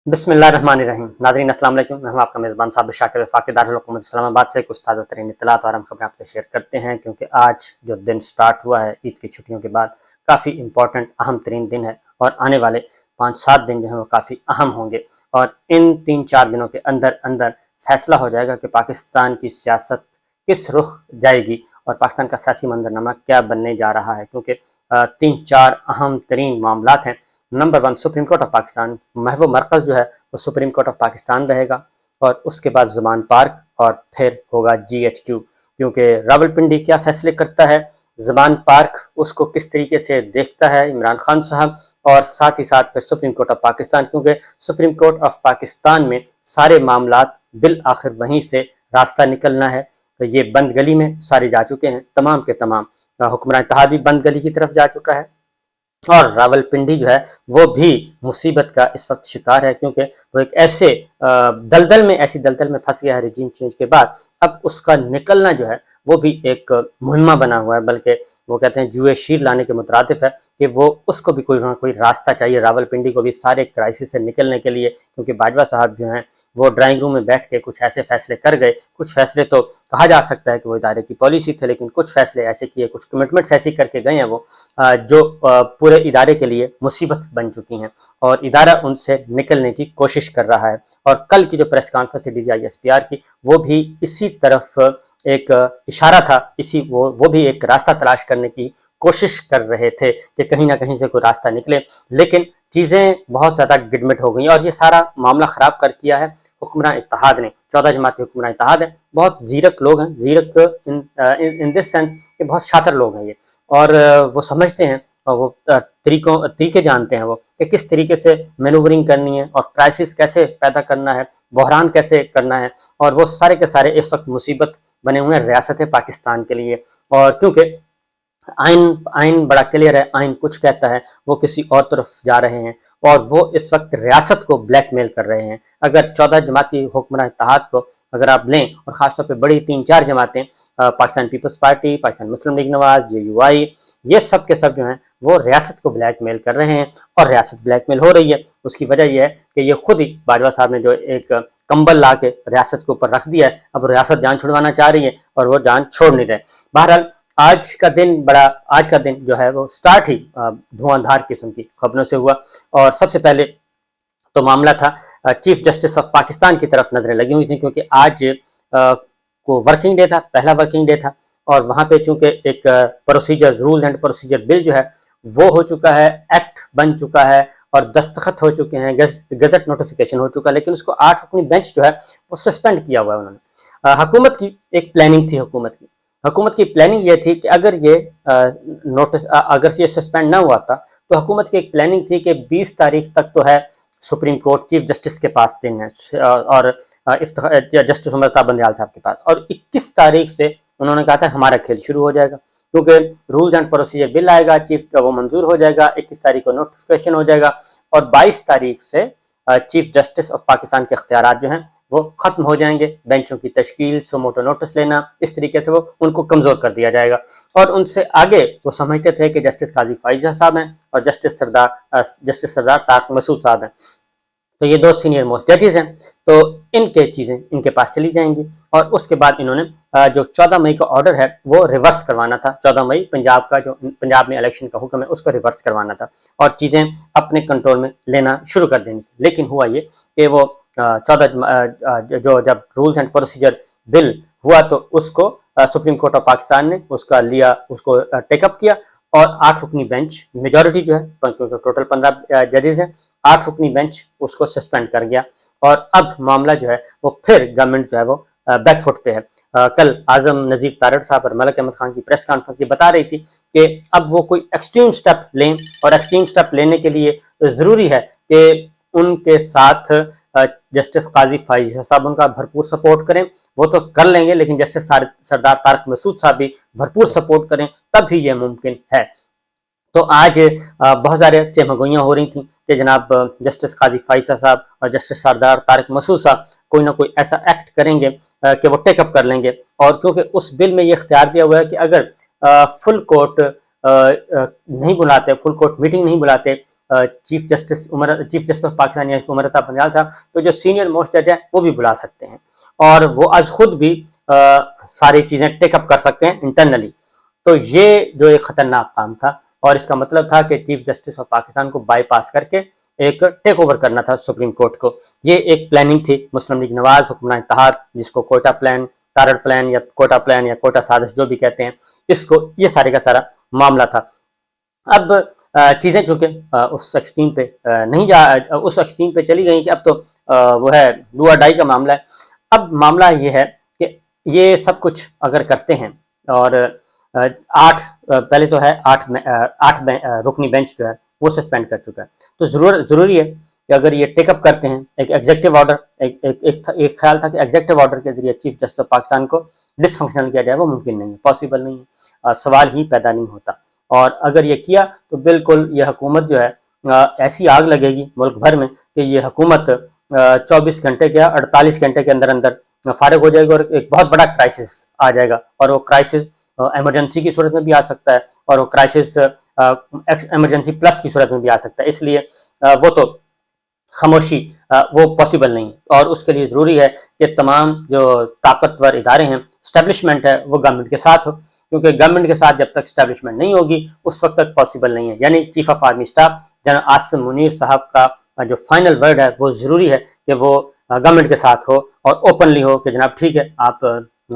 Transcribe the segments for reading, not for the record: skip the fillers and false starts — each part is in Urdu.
بسم اللہ الرحمن الرحیم. ناظرین السلام علیکم. میں ہوں آپ کا میزبان صابر شاکر وفاقی دارالحکومت اسلام آباد سے کچھ تازہ ترین اطلاعات اور اہم خبریں آپ سے شیئر کرتے ہیں، کیونکہ آج جو دن سٹارٹ ہوا ہے عید کی چھٹیوں کے بعد کافی امپورٹنٹ اہم ترین دن ہے، اور آنے والے 5-7 دن جو ہیں وہ کافی اہم ہوں گے، اور ان 3-4 دنوں کے اندر اندر فیصلہ ہو جائے گا کہ پاکستان کی سیاست کس رخ جائے گی اور پاکستان کا سیاسی منظرنامہ کیا بننے جا رہا ہے. کیونکہ 3-4 اہم ترین معاملات ہیں. Number 1 supreme court of Pakistan, محو مرکز جو ہے وہ سپریم کورٹ آف پاکستان رہے گا، اور اس کے بعد زمان پارک، اور پھر ہوگا GHQ. کیونکہ راولپنڈی کیا فیصلے کرتا ہے، زمان پارک اس کو کس طریقے سے دیکھتا ہے عمران خان صاحب، اور ساتھ ہی ساتھ پھر سپریم کورٹ آف پاکستان، کیونکہ سپریم کورٹ آف پاکستان میں سارے معاملات بالآخر وہیں سے راستہ نکلنا ہے. یہ بند گلی میں سارے جا چکے ہیں، تمام کے تمام. حکمران اتحاد بھی بند گلی کی طرف جا چکا ہے، اور راولپنڈی جو ہے وہ بھی مصیبت کا اس وقت شکار ہے، کیونکہ وہ ایک ایسی دلدل میں پھنس گیا ہے رجیم چینج کے بعد. اب اس کا نکلنا جو ہے وہ بھی ایک مہمہ بنا ہوا ہے، بلکہ وہ کہتے ہیں جوئے شیر لانے کے مترادف ہے کہ وہ اس کو بھی کوئی راستہ چاہیے راولپنڈی کو بھی سارے کرائسس سے نکلنے کے لیے. کیونکہ باجوہ صاحب جو ہیں وہ ڈرائنگ روم میں بیٹھ کے کچھ ایسے فیصلے کر گئے، کچھ فیصلے تو کہا جا سکتا ہے کہ وہ ادارے کی پالیسی تھے، لیکن کچھ فیصلے ایسے کیے، کچھ کمٹمنٹس ایسی کر کے گئے ہیں وہ جو پورے ادارے کے لیے مصیبت بن چکی ہیں، اور ادارہ ان سے نکلنے کی کوشش کر رہا ہے. اور کل کی جو پریس کانفرنس DGI-SPR کی، وہ بھی اسی طرف ایک اشارہ تھا، وہ بھی ایک راستہ تلاش کرنے کی کوشش کر رہے تھے کہ کہیں نہ کہیں سے کوئی راستہ نکلے. لیکن چیزیں بہت زیادہ گڈمٹ ہو گئی، اور یہ سارا معاملہ خراب کر کیا ہے حکمران اتحاد نے. 14 جماعتی حکمران اتحاد ہے، بہت زیرک لوگ ہیں، زیرک ان دس سینس کہ بہت شاطر لوگ ہیں یہ، اور وہ سمجھتے ہیں، اور وہ طریقے جانتے ہیں وہ کہ کس طریقے سے مینوورنگ کرنی ہے، اور کرائسس کیسے پیدا کرنا ہے، بحران کیسے کرنا ہے. اور وہ سارے کے سارے اس وقت مصیبت بنے ہوئے ہیں ریاست پاکستان کے لیے. اور کیونکہ آئین بڑا کلیئر ہے، آئین کچھ کہتا ہے، وہ کسی اور طرف جا رہے ہیں، اور وہ اس وقت ریاست کو بلیک میل کر رہے ہیں. اگر 14 جماعتی حکمران اتحاد کو اگر آپ لیں، اور خاص طور پہ بڑی 3-4 جماعتیں، پاکستان پیپلز پارٹی، پاکستان مسلم لیگ نواز، JUI، یہ سب کے سب جو ہیں وہ ریاست کو بلیک میل کر رہے ہیں، اور ریاست بلیک میل ہو رہی ہے. اس کی وجہ یہ ہے کہ یہ خود ہی باجوہ صاحب نے جو ایک کمبل لا کے ریاست کے اوپر رکھ دیا ہے، اب ریاست جان چھڑوانا چاہ رہی ہے، اور وہ جان چھوڑ نہیں رہے. بہرحال آج کا دن جو ہے وہ سٹارٹ ہی دھواں دھار قسم کی خبروں سے ہوا. اور سب سے پہلے تو معاملہ تھا چیف جسٹس آف پاکستان کی طرف نظریں لگی ہوئی تھیں، کیونکہ آج کو ورکنگ ڈے تھا، پہلا ورکنگ ڈے تھا، اور وہاں پہ چونکہ ایک رولز اینڈ پروسیجر بل جو ہے وہ ہو چکا ہے، ایکٹ بن چکا ہے، اور دستخط ہو چکے ہیں، گزٹ نوٹیفیکیشن ہو چکا ہے، لیکن اس کو 8 رکنی بینچ جو ہے وہ سسپینڈ کیا ہوا ہے انہوں نے. حکومت کی ایک پلاننگ تھی، حکومت کی پلاننگ یہ تھی کہ اگر یہ سسپینڈ نہ ہوا تھا، تو حکومت کی ایک پلاننگ تھی کہ 20 تاریخ تک تو ہے سپریم کورٹ چیف جسٹس کے پاس دن ہے، اور جسٹس عمر تا بندیال صاحب کے پاس، اور 21 تاریخ سے انہوں نے کہا تھا ہمارا کھیل شروع ہو جائے گا، کیونکہ رولز اینڈ پروسیجر بل آئے گا، چیف کا وہ منظور ہو جائے گا، 21 تاریخ کو نوٹیفیکیشن ہو جائے گا، اور 22 تاریخ سے چیف جسٹس آف پاکستان کے اختیارات جو ہیں وہ ختم ہو جائیں گے. بینچوں کی تشکیل، سوموٹو نوٹس لینا، اس طریقے سے وہ ان کو کمزور کر دیا جائے گا. اور ان سے آگے وہ سمجھتے تھے کہ جسٹس قاضی فائزہ صاحب ہیں، اور جسٹس سردار طارق مسعود صاحب ہیں، تو یہ 2 سینئر موسٹ ججز ہیں، تو ان کے پاس چلی جائیں گی. اور اس کے بعد انہوں نے جو 14 مئی کا آرڈر ہے وہ ریورس کروانا تھا. 14 مئی پنجاب میں الیکشن کا حکم ہے، اس کو ریورس کروانا تھا، اور چیزیں اپنے کنٹرول میں لینا شروع کر دینی. لیکن ہوا یہ کہ وہ جب رولز اینڈ پروسیجر بل ہوا، تو اس کو سپریم کورٹ آف پاکستان نے اس کو ٹیک اپ کیا، اور 8 رکنی بینچ میجورٹی جو ہے، ٹوٹل 15 ججز ہیں، 8 رکنی بینچ اس کو سسپینڈ کر گیا. اور اب معاملہ جو ہے وہ پھر گورنمنٹ جو ہے وہ بیک فٹ پہ ہے. کل اعظم نذیر تارڑ صاحب اور ملک احمد خان کی پریس کانفرنس یہ بتا رہی تھی کہ اب وہ کوئی ایکسٹریم سٹیپ لیں، اور ایکسٹریم سٹیپ لینے کے لیے ضروری ہے کہ ان کے ساتھ جسٹس قاضی فائزہ صاحب ان کا بھرپور سپورٹ کریں. وہ تو کر لیں گے، لیکن جسٹس سردار طارق مسعود صاحب بھی بھرپور سپورٹ کریں، تب ہی یہ ممکن ہے. تو آج بہت سارے چہمگوئیاں ہو رہی تھیں کہ جناب جسٹس قاضی فائزہ صاحب اور جسٹس سردار طارق مسعود صاحب کوئی نہ کوئی ایسا ایکٹ کریں گے کہ وہ ٹیک اپ کر لیں گے. اور کیونکہ اس بل میں یہ اختیار دیا ہوا ہے کہ اگر فل کورٹ نہیں بلاتے، فل کورٹ میٹنگ نہیں بلاتے چیف جسٹس آف پاکستان یا عمر عطا بندیال صاحب، تو جو سینئر موسٹ جج ہیں وہ بھی بلا سکتے ہیں اور وہ از خود بھی ساری چیزیں ٹیک اپ کر سکتے ہیں انٹرنلی. تو یہ جو ایک خطرناک کام تھا، اور اس کا مطلب تھا کہ چیف جسٹس آف پاکستان کو بائی پاس کر کے ایک ٹیک اوور کرنا تھا سپریم کورٹ کو. یہ ایک پلاننگ تھی مسلم لیگ نواز حکمران اتحاد، جس کو کوئٹہ پلان، تارڑ پلان یا کوئٹہ سازش جو بھی کہتے ہیں، اس کو یہ سارے کا سارا معاملہ تھا. اب چیزیں چونکہ اس ایکسٹریم پہ چلی گئیں کہ اب تو وہ ہے ڈو اور ڈائی کا معاملہ ہے. اب معاملہ یہ ہے کہ یہ سب کچھ اگر کرتے ہیں اور پہلے تو ہے 8 رکنی بینچ جو ہے وہ سسپینڈ کر چکا ہے، تو ضروری ہے کہ اگر یہ ٹیک اپ کرتے ہیں ایک ایگزیکٹو آرڈر، ایک خیال تھا کہ ایگزیکٹو آرڈر کے ذریعے چیف جسٹس آف پاکستان کو ڈس فنکشنل کیا جائے، وہ ممکن نہیں ہے، پاسبل نہیں ہے، سوال ہی پیدا نہیں ہوتا. اور اگر یہ کیا تو بالکل یہ حکومت جو ہے ایسی آگ لگے گی ملک بھر میں کہ یہ حکومت 24 گھنٹے یا 48 گھنٹے کے اندر فارغ ہو جائے گی، اور ایک بہت بڑا کرائسس آ جائے گا. اور وہ کرائسس ایمرجنسی کی صورت میں بھی آ سکتا ہے، اور وہ کرائسس ایمرجنسی پلس کی صورت میں بھی آ سکتا ہے. اس لیے وہ تو خاموشی وہ پاسبل نہیں ہے، اور اس کے لیے ضروری ہے کہ تمام جو طاقتور ادارے ہیں، اسٹیبلشمنٹ ہے، وہ گورنمنٹ کے ساتھ ہو، کیونکہ گورنمنٹ کے ساتھ جب تک اسٹیبلشمنٹ نہیں ہوگی اس وقت تک پاسبل نہیں ہے. یعنی chief of army staff general Asim Munir صاحب کا جو فائنل ورڈ ہے وہ ضروری ہے کہ وہ گورنمنٹ کے ساتھ ہو اور اوپنلی ہو کہ جناب ٹھیک ہے آپ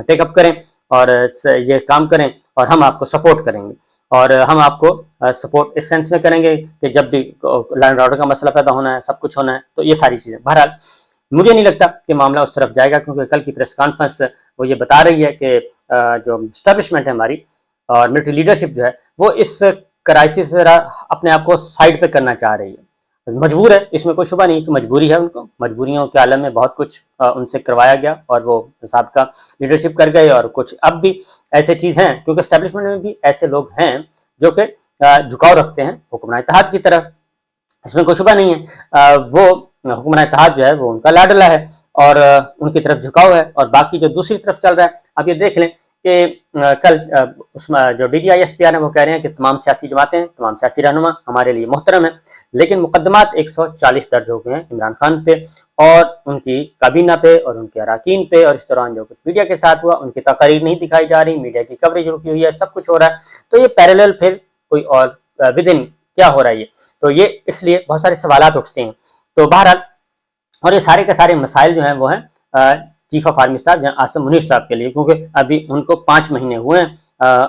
ٹیک اپ کریں اور یہ کام کریں اور ہم آپ کو سپورٹ کریں گے. اور ہم آپ کو سپورٹ اس سینس میں کریں گے کہ جب بھی لا اینڈ آرڈر کا مسئلہ پیدا ہونا ہے، سب کچھ ہونا ہے، تو یہ ساری چیزیں. بہرحال مجھے نہیں لگتا کہ معاملہ اس طرف جائے گا، کیونکہ کل کی پریس کانفرنس وہ یہ بتا رہی ہے کہ جو اسٹیبلشمنٹ ہے ہماری اور ملٹری لیڈرشپ جو ہے وہ اس کرائسس سے اپنے آپ کو سائڈ پہ کرنا چاہ رہی ہے. مجبور ہے، اس میں کوئی شبہ نہیں کہ مجبوری ہے، ان کو مجبوریوں کے عالم میں بہت کچھ ان سے کروایا گیا اور وہ سابقہ لیڈرشپ کر گئے، اور کچھ اب بھی ایسے چیز ہیں کیونکہ اسٹیبلشمنٹ میں بھی ایسے لوگ ہیں جو کہ جھکاؤ رکھتے ہیں حکمران اتحاد کی طرف، اس میں کوئی شبہ نہیں ہے. وہ حکمران اتحاد جو ہے وہ ان کا لاڈلا ہے اور ان کی طرف جھکاؤ ہے، اور باقی جو دوسری طرف چل رہا ہے آپ یہ دیکھ لیں کہ کل اس میں جو D G I S P R ہیں وہ کہہ رہے ہیں کہ تمام سیاسی جماعتیں، تمام سیاسی رہنما ہمارے لیے محترم ہیں، لیکن مقدمات 140 درج ہو گئے ہیں عمران خان پہ اور ان کی کابینہ پہ اور ان کے اراکین پہ، اور اس دوران جو کچھ میڈیا کے ساتھ ہوا ان کی تقاریر نہیں دکھائی جا رہی، میڈیا کی کوریج رکی ہوئی ہے، سب کچھ ہو رہا ہے. تو یہ پیریلل پھر کوئی اور ودن کیا ہو رہا ہے یہ، تو یہ اس لیے بہت سارے سوالات اٹھتے ہیں. تو بہرحال اور یہ سارے کے سارے مسائل جو ہیں وہ ہیں chief of army staff general Asim Munir صاحب کے لیے، کیونکہ ابھی ان کو 5 مہینے ہوئے ہیں،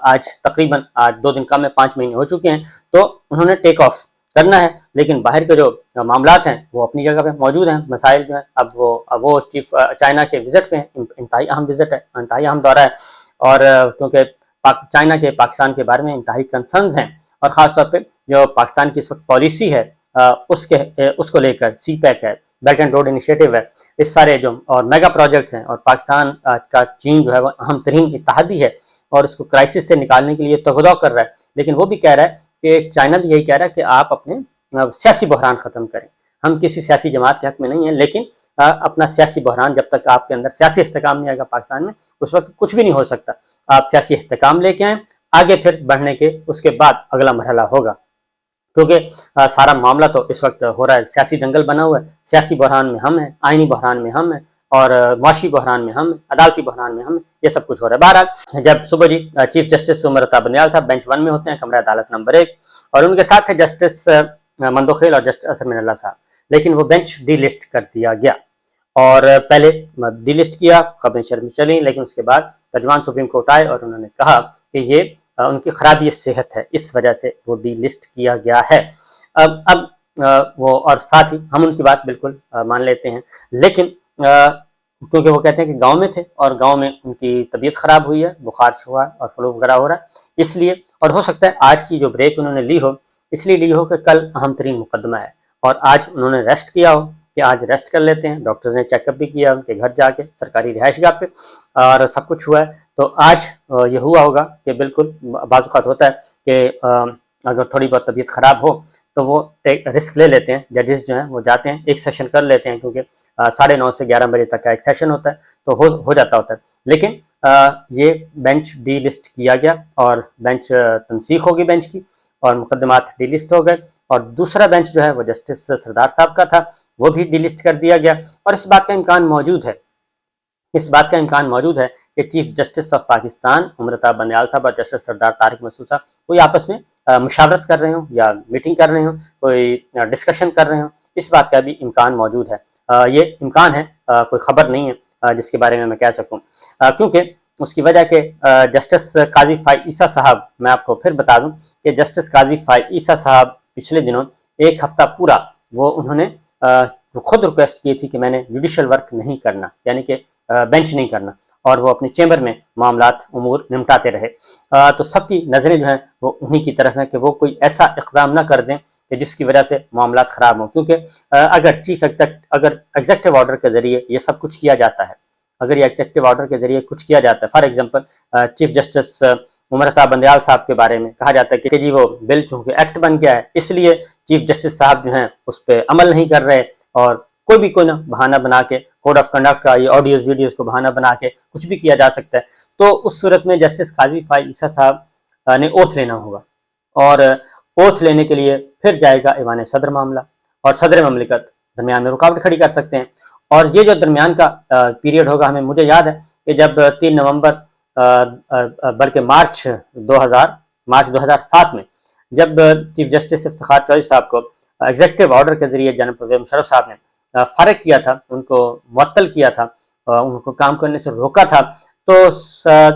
آج تقریباً 2 دن کم میں 5 مہینے ہو چکے ہیں، تو انہوں نے ٹیک آف کرنا ہے. لیکن باہر کے جو معاملات ہیں وہ اپنی جگہ پہ موجود ہیں، مسائل جو ہیں اب وہ چیف چائنا کے وزٹ پہ ہیں، انتہائی اہم وزٹ ہے، انتہائی اہم دورہ ہے، اور کیونکہ چائنا کے پاکستان کے بارے میں انتہائی کنسرنز ہیں، اور خاص طور پہ جو پاکستان کی اس وقت پالیسی ہے اس کو لے کر سی پیک ہے، بیلٹ اینڈ روڈ انیشیٹو ہے، اس سارے جو اور میگا پروجیکٹس ہیں، اور پاکستان کا چین جو ہے وہ اہم ترین اتحادی ہے اور اس کو کرائسس سے نکالنے کے لیے تغدا کر رہا ہے. لیکن وہ بھی کہہ رہا ہے کہ چائنا بھی یہی کہہ رہا ہے کہ آپ اپنے سیاسی بحران ختم کریں. ہم کسی سیاسی جماعت کے حق میں نہیں ہیں، لیکن اپنا سیاسی بحران جب تک آپ کے اندر سیاسی استحکام نہیں آئے گا پاکستان میں، اس وقت کچھ بھی نہیں ہو سکتا. آپ سیاسی استحکام لے کے آئیں، آگے پھر بڑھنے کے اس کے بعد اگلا مرحلہ ہوگا، کیونکہ سارا معاملہ تو اس وقت ہو رہا ہے، سیاسی دنگل بنا ہوا ہے. سیاسی بحران میں ہم ہیں، آئینی بحران میں ہم ہیں، اور معاشی بحران میں ہم ہیں، عدالتی بحران میں ہم ہیں، یہ سب کچھ ہو رہا ہے. بہرحال جب صبح چیف جسٹس عمر عطا بندیال صاحب بینچ 1 میں ہوتے ہیں، کمرہ عدالت نمبر 1، اور ان کے ساتھ ہے جسٹس مندوخیل اور جسٹس اظہر من اللہ صاحب، لیکن وہ بینچ ڈی لسٹ کر دیا گیا. اور پہلے ڈی لسٹ کیا، خبریں شرم چلیں، لیکن اس کے بعد ترجمان سپریم کورٹ آئے اور انہوں نے کہا کہ یہ ان کی خرابی صحت ہے، اس وجہ سے وہ ڈی لسٹ کیا گیا ہے. اب وہ اور ساتھ ہی ہم ان کی بات بالکل مان لیتے ہیں، لیکن کیونکہ وہ کہتے ہیں کہ گاؤں میں تھے اور گاؤں میں ان کی طبیعت خراب ہوئی ہے، بخار ہوا اور فلو وغیرہ ہو رہا ہے، اس لیے، اور ہو سکتا ہے آج کی جو بریک انہوں نے لی ہو اس لیے لی ہو کہ کل اہم ترین مقدمہ ہے اور آج انہوں نے ریسٹ کیا ہو کہ آج ریسٹ کر لیتے ہیں. ڈاکٹرز نے چیک اپ بھی کیا ان کے گھر جا کے، سرکاری رہائش گاہ پہ، اور سب کچھ ہوا ہے. تو آج یہ ہوا ہوگا کہ بالکل بعض اوقات ہوتا ہے کہ اگر تھوڑی بہت طبیعت خراب ہو تو وہ رسک لے لیتے ہیں، ججز جو ہیں وہ جاتے ہیں ایک سیشن کر لیتے ہیں، کیونکہ 9:30 سے 11 بجے تک کا ایک سیشن ہوتا ہے تو ہو جاتا ہوتا ہے. لیکن یہ بینچ ڈی لسٹ کیا گیا اور بینچ تنسیخ ہوگی بینچ کی اور مقدمات ڈی لسٹ ہو گئے، اور دوسرا بینچ جو ہے وہ جسٹس سردار صاحب کا تھا، وہ بھی ڈی لسٹ کر دیا گیا۔ اور اس بات کا امکان موجود ہے کہ chief justice of Pakistan Umar Ata Bandial صاحب اور جسٹس سردار طارق مسعود صاحب کوئی آپس میں مشاورت کر رہے ہوں یا میٹنگ کر رہے ہوں، کوئی ڈسکشن کر رہے ہوں، اس بات کا بھی امکان موجود ہے۔ یہ امکان ہے، کوئی خبر نہیں ہے جس کے بارے میں کہہ سکوں، کیونکہ اس کی وجہ کہ جسٹس قاضی فائق عیسیٰ صاحب، میں آپ کو پھر بتا دوں کہ جسٹس قاضی فائق عیسیٰ صاحب پچھلے دنوں ایک ہفتہ پورا وہ انہوں نے خود ریکویسٹ کی تھی کہ میں نے جوڈیشل ورک نہیں کرنا، یعنی کہ بینچ نہیں کرنا، اور وہ اپنے چیمبر میں معاملات امور نمٹاتے رہے۔ تو سب کی نظریں جو ہیں وہ انہی کی طرف ہیں کہ وہ کوئی ایسا اقدام نہ کر دیں کہ جس کی وجہ سے معاملات خراب ہوں، کیونکہ اگر ایگزیکٹو آرڈر کے ذریعے یہ سب کچھ کیا جاتا ہے، اگر یہ ایگزیکٹو آرڈر کے ذریعے کچھ کیا جاتا ہے، for example chief justice Umar Ata Bandial صاحب کے بارے میں کہا جاتا ہے کہ جی وہ بل چونکہ ایکٹ بن گیا ہے اس لیے چیف جسٹس صاحب جو ہیں اس پہ عمل نہیں کر رہے، اور کوئی نہ بہانہ بنا کے کوڈ آف کنڈکٹ کا یہ آڈیوز ویڈیوز کو بہانہ بنا کے کچھ بھی کیا جا سکتا ہے۔ تو اس صورت میں جسٹس قاضی فائق عیسیٰ صاحب نے اوتھ لینا ہوگا، اور اوتھ لینے کے لیے پھر جائے گا ایوان صدر معاملہ، اور صدر مملکت درمیان میں رکاوٹ کھڑی کر سکتے ہیں۔ اور یہ جو درمیان کا پیریڈ ہوگا، مجھے یاد ہے کہ جب 3 نومبر بلکہ مارچ 2007 میں جب چیف جسٹس افتخار چودھری صاحب کو ایگزیکٹو آرڈر کے ذریعے جناب پرویز مشرف صاحب نے فارغ کیا تھا، ان کو معطل کیا تھا، ان کو کام کرنے سے روکا تھا، تو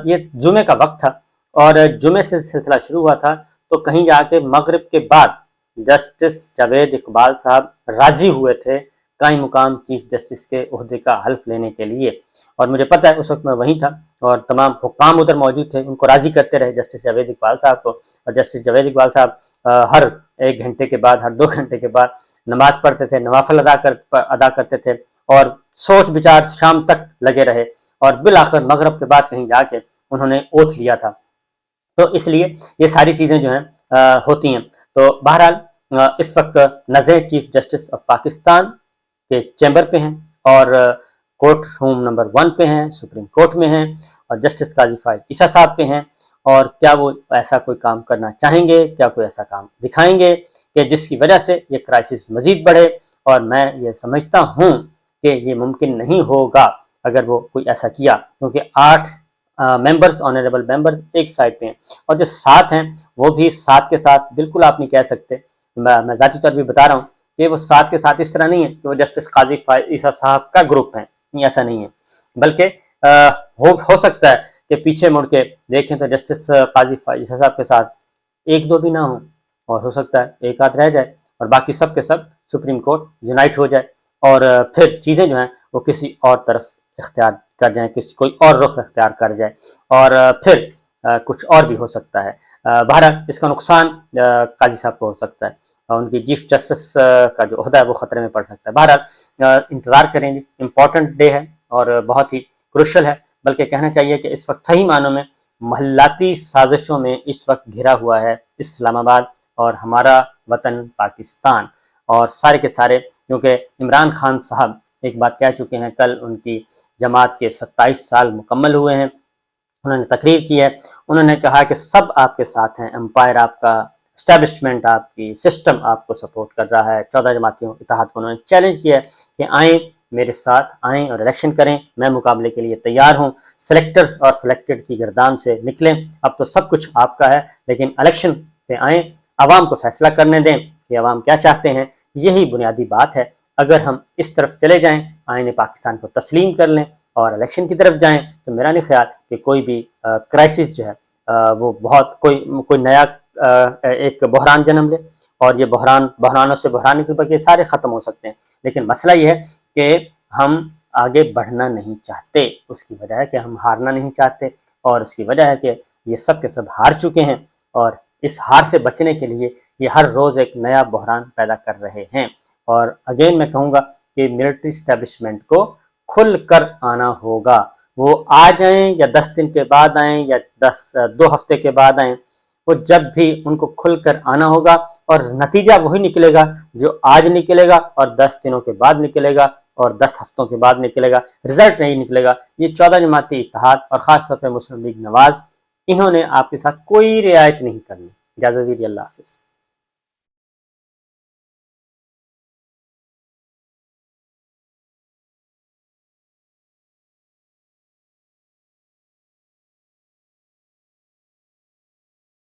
یہ جمعے کا وقت تھا، اور جمعے سے سلسلہ شروع ہوا تھا، تو کہیں جا کے مغرب کے بعد جسٹس جاوید اقبال صاحب راضی ہوئے تھے قائم مقام چیف جسٹس کے عہدے کا حلف لینے کے لیے، اور مجھے پتہ ہے اس وقت میں وہیں تھا اور تمام حکام ادھر موجود تھے، ان کو راضی کرتے رہے جسٹس جاوید اقبال صاحب کو، اور جسٹس جاوید اقبال صاحب ہر 1 گھنٹے کے بعد، ہر 2 گھنٹے کے بعد نماز پڑھتے تھے، نوافل ادا کرتے تھے، اور سوچ بچار شام تک لگے رہے، اور بالآخر مغرب کے بعد کہیں جا کے انہوں نے اوتھ لیا تھا۔ تو اس لیے یہ ساری چیزیں جو ہیں ہوتی ہیں۔ تو بہرحال اس وقت نظریں چیف جسٹس آف پاکستان کے چیمبر پہ ہیں، اور کورٹ روم نمبر 1 پہ ہیں، سپریم کورٹ میں ہیں، اور جسٹس قاضی فائق عیسیٰ صاحب پہ ہیں، اور کیا وہ ایسا کوئی کام کرنا چاہیں گے، کیا کوئی ایسا کام دکھائیں گے کہ جس کی وجہ سے یہ کرائسس مزید بڑھے، اور میں یہ سمجھتا ہوں کہ یہ ممکن نہیں ہوگا اگر وہ کوئی ایسا کیا، کیونکہ 8 ممبرز، آنریبل ممبرز ایک سائڈ پہ ہیں، اور جو 7 ہیں وہ بھی 7 کے ساتھ بالکل آپ نہیں کہہ سکتے، میں ذاتی طور پہ بتا رہا ہوں کہ وہ 7 کے ساتھ اس طرح نہیں ہے کہ وہ جسٹس قاضی فائق عیسیٰ صاحب کا گروپ ہے، نہیں، ایسا نہیں ہے، بلکہ ہو سکتا ہے کہ پیچھے مڑ کے دیکھیں تو جسٹس قاضی فائق عیسیٰ صاحب کے ساتھ 1-2 بھی نہ ہوں، اور ہو سکتا ہے 1 آدھ رہ جائے، اور باقی سب کے سب سپریم کورٹ یونائٹ ہو جائے، اور پھر چیزیں جو ہیں وہ کسی اور طرف اختیار کر جائیں، کوئی اور رخ اختیار کر جائے، اور پھر کچھ اور بھی ہو سکتا ہے۔ بہرحال اس کا نقصان قاضی صاحب کو ہو سکتا ہے، اور ان کی چیف جسٹس کا جو عہدہ ہے وہ خطرے میں پڑ سکتا ہے۔ بہرحال انتظار کریں گے، امپورٹنٹ ڈے ہے اور بہت ہی کروشل ہے، بلکہ کہنا چاہیے کہ اس وقت صحیح معنوں میں محلاتی سازشوں میں اس وقت گھرا ہوا ہے اسلام آباد اور ہمارا وطن پاکستان، اور سارے کے سارے، کیونکہ عمران خان صاحب ایک بات کہہ چکے ہیں، کل ان کی جماعت کے 27 سال مکمل ہوئے ہیں، انہوں نے تقریر کی ہے، انہوں نے کہا کہ سب آپ کے ساتھ ہیں، امپائر آپ کا، اسٹیبلشمنٹ آپ کی، سسٹم آپ کو سپورٹ کر رہا ہے۔ 14 جماعتیوں اتحاد کو انہوں نے چیلنج کیا ہے کہ آئیں میرے ساتھ، آئیں اور الیکشن کریں، میں مقابلے کے لیے تیار ہوں، سلیکٹرز اور سلیکٹڈ کی گردان سے نکلیں، اب تو سب کچھ آپ کا ہے، لیکن الیکشن پہ آئیں، عوام کو فیصلہ کرنے دیں کہ عوام کیا چاہتے ہیں، یہی بنیادی بات ہے۔ اگر ہم اس طرف چلے جائیں، آئین پاکستان کو تسلیم کر لیں اور الیکشن کی طرف جائیں، تو میرا نہیں خیال کہ کوئی بھی کرائسس جو ہے وہ بہت کوئی نیا ایک بحران جنم لے، اور یہ بحرانوں سے بحران کے بغیر سارے ختم ہو سکتے ہیں، لیکن مسئلہ یہ ہے کہ ہم آگے بڑھنا نہیں چاہتے، اس کی وجہ ہے کہ ہم ہارنا نہیں چاہتے، اور اس کی وجہ ہے کہ یہ سب کے سب ہار چکے ہیں، اور اس ہار سے بچنے کے لیے یہ ہر روز ایک نیا بحران پیدا کر رہے ہیں۔ اور اگین میں کہوں گا کہ ملٹری اسٹیبلشمنٹ کو کھل کر آنا ہوگا، وہ آ جائیں یا 10 دن کے بعد آئیں یا 2 ہفتے کے بعد آئیں، وہ جب بھی ان کو کھل کر آنا ہوگا، اور نتیجہ وہی نکلے گا جو آج نکلے گا اور 10 دنوں کے بعد نکلے گا، اور 10 ہفتوں کے بعد نکلے گا، رزلٹ نہیں نکلے گا۔ یہ 14 جماعتی اتحاد اور خاص طور پہ مسلم لیگ نواز، انہوں نے آپ کے ساتھ کوئی رعایت نہیں کرنی۔ اجازت دیجیے، اللہ حافظ۔